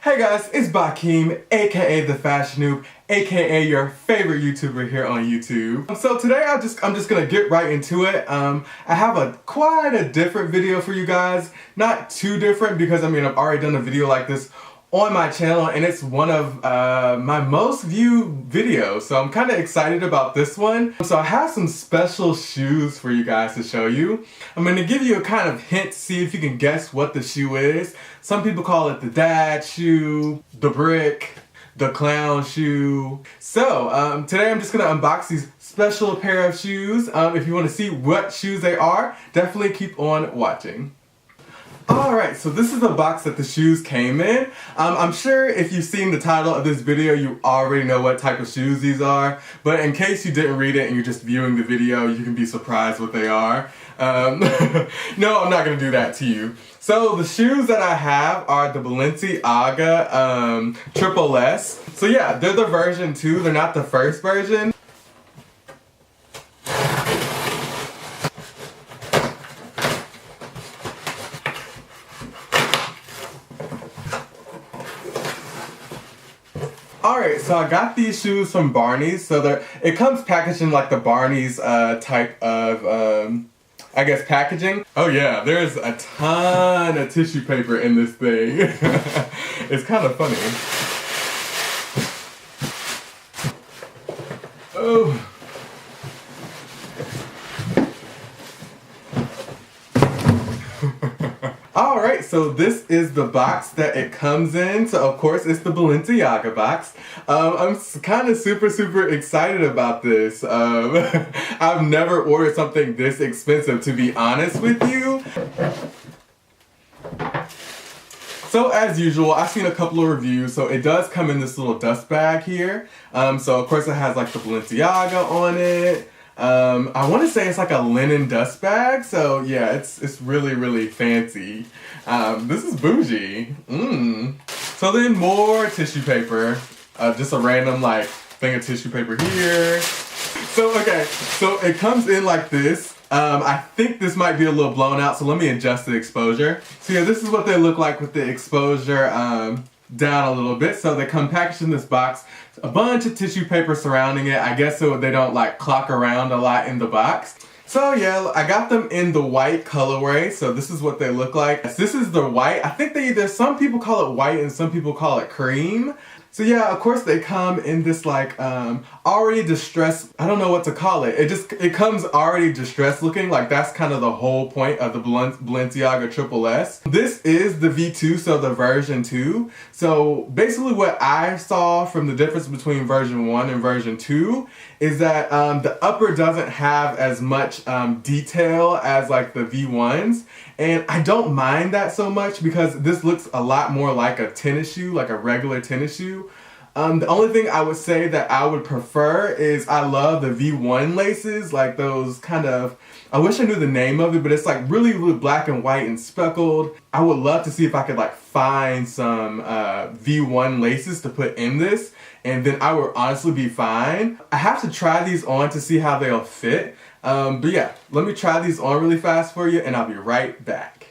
Hey guys, it's Bakeem, aka TheFashionNewb, aka your favorite YouTuber here on YouTube. So today I'm just gonna get right into it. I have quite a different video for you guys. Not too different because I've already done a video like this on my channel and it's one of my most viewed videos, so I'm kind of excited about this one. So I have some special shoes for you guys to show you. I'm going to give you a kind of hint to see if you can guess what the shoe is. Some people call it the dad shoe, the brick, the clown shoe. So today I'm just going to unbox these special pair of shoes. If you want to see what shoes they are, definitely keep on watching. Alright, so this is the box that the shoes came in. I'm sure if you've seen the title of this video, you already know what type of shoes these are. But in case you didn't read it and you're just viewing the video, you can be surprised what they are. No, I'm not going to do that to you. So the shoes that I have are the Balenciaga Triple S. So yeah, they're the version 2. They're not the first version. Alright, so I got these shoes from Barney's. So it comes packaged in like the Barney's type of, I guess, packaging. Oh yeah, there's a ton of tissue paper in this thing. It's kind of funny. Oh. Alright, so this is the box that it comes in. So of course it's the Balenciaga box. I'm kind of super excited about this. I've never ordered something this expensive, to be honest with you. So as usual, I've seen a couple of reviews. So it does come in this little dust bag here. So of course it has like the Balenciaga on it. I want to say it's like a linen dust bag, so yeah, it's really fancy. This is bougie. So then more tissue paper, just a random like thing of tissue paper here. So okay, so it comes in like this. I think this might be a little blown out, so let me adjust the exposure. So yeah, this is what they look like with the exposure down a little bit. So they come packaged in this box, a bunch of tissue paper surrounding it, I guess so they don't like clock around a lot in the box. So yeah, I got them in the white colorway, so this is what they look like. This is the white. I think some people call it white and some people call it cream. So yeah, of course they come in this like already distressed, I don't know what to call it. It comes already distressed looking, like that's kind of the whole point of the Balenciaga Triple S. This is the V2, so the version 2. So basically what I saw from the difference between version 1 and version 2 is that the upper doesn't have as much detail as like the V1s. And I don't mind that so much because this looks a lot more like a tennis shoe, like a regular tennis shoe. The only thing I would say that I would prefer is I love the V1 laces, like those kind of, I wish I knew the name of it, but it's like really black and white and speckled. I would love to see if I could like find some V1 laces to put in this, and then I would honestly be fine. I have to try these on to see how they'll fit. But yeah, let me try these on really fast for you and I'll be right back.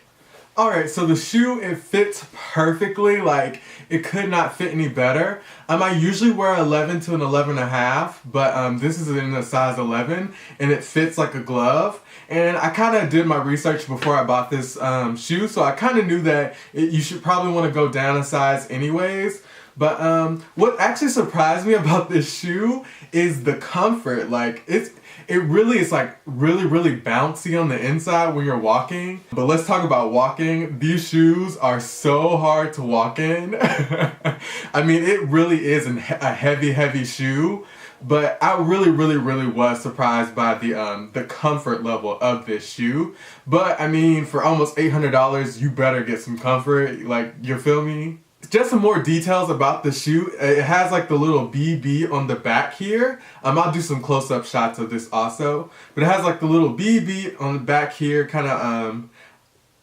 Alright, so the shoe, it fits perfectly, like it could not fit any better. I usually wear 11 to an 11.5, but this is in a size 11 and it fits like a glove. And I kind of did my research before I bought this shoe, so I kind of knew that you should probably want to go down a size anyways. But what actually surprised me about this shoe is the comfort. Like it really is like really bouncy on the inside when you're walking. But let's talk about walking. These shoes are so hard to walk in. It really is a heavy shoe. But I really was surprised by the comfort level of this shoe. But for almost $800, you better get some comfort. Like, you feel me? Just some more details about the shoe. It has like the little BB on the back here. I'll do some close-up shots of this also. But it has like the little BB on the back here, kind of,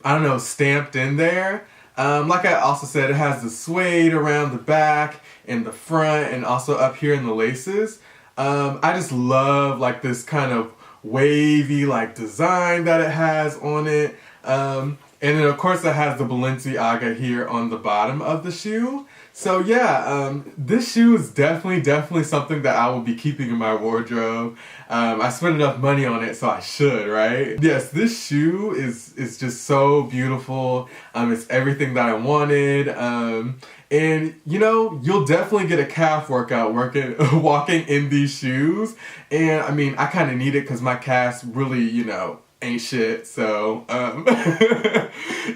I don't know, stamped in there. Like I also said, it has the suede around the back and the front and also up here in the laces. I just love like this kind of wavy like design that it has on it. And then of course it has the Balenciaga here on the bottom of the shoe. So yeah, this shoe is definitely something that I will be keeping in my wardrobe. I spent enough money on it, so I should, right? Yes, this shoe is just so beautiful. It's everything that I wanted. And you know, you'll definitely get a calf workout walking in these shoes. And I mean, I kind of need it because my calves really, you know, ain't shit. So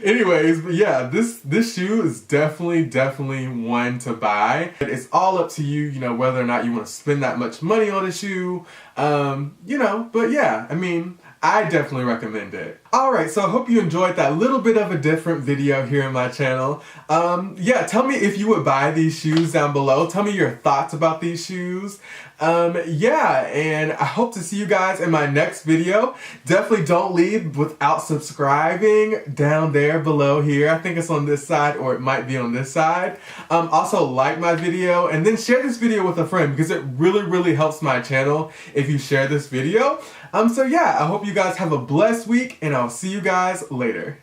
anyways, but yeah, this shoe is definitely one to buy. It's all up to you, you know, whether or not you want to spend that much money on a shoe. You know, but yeah, I mean, I definitely recommend it. Alright, so I hope you enjoyed that little bit of a different video here on my channel. Yeah, tell me if you would buy these shoes down below. Tell me your thoughts about these shoes. Yeah, and I hope to see you guys in my next video. Definitely don't leave without subscribing down there below here. I think it's on this side or it might be on this side. Also like my video and then share this video with a friend because it really helps my channel if you share this video. So yeah, I hope you guys have a blessed week and I'll see you guys later.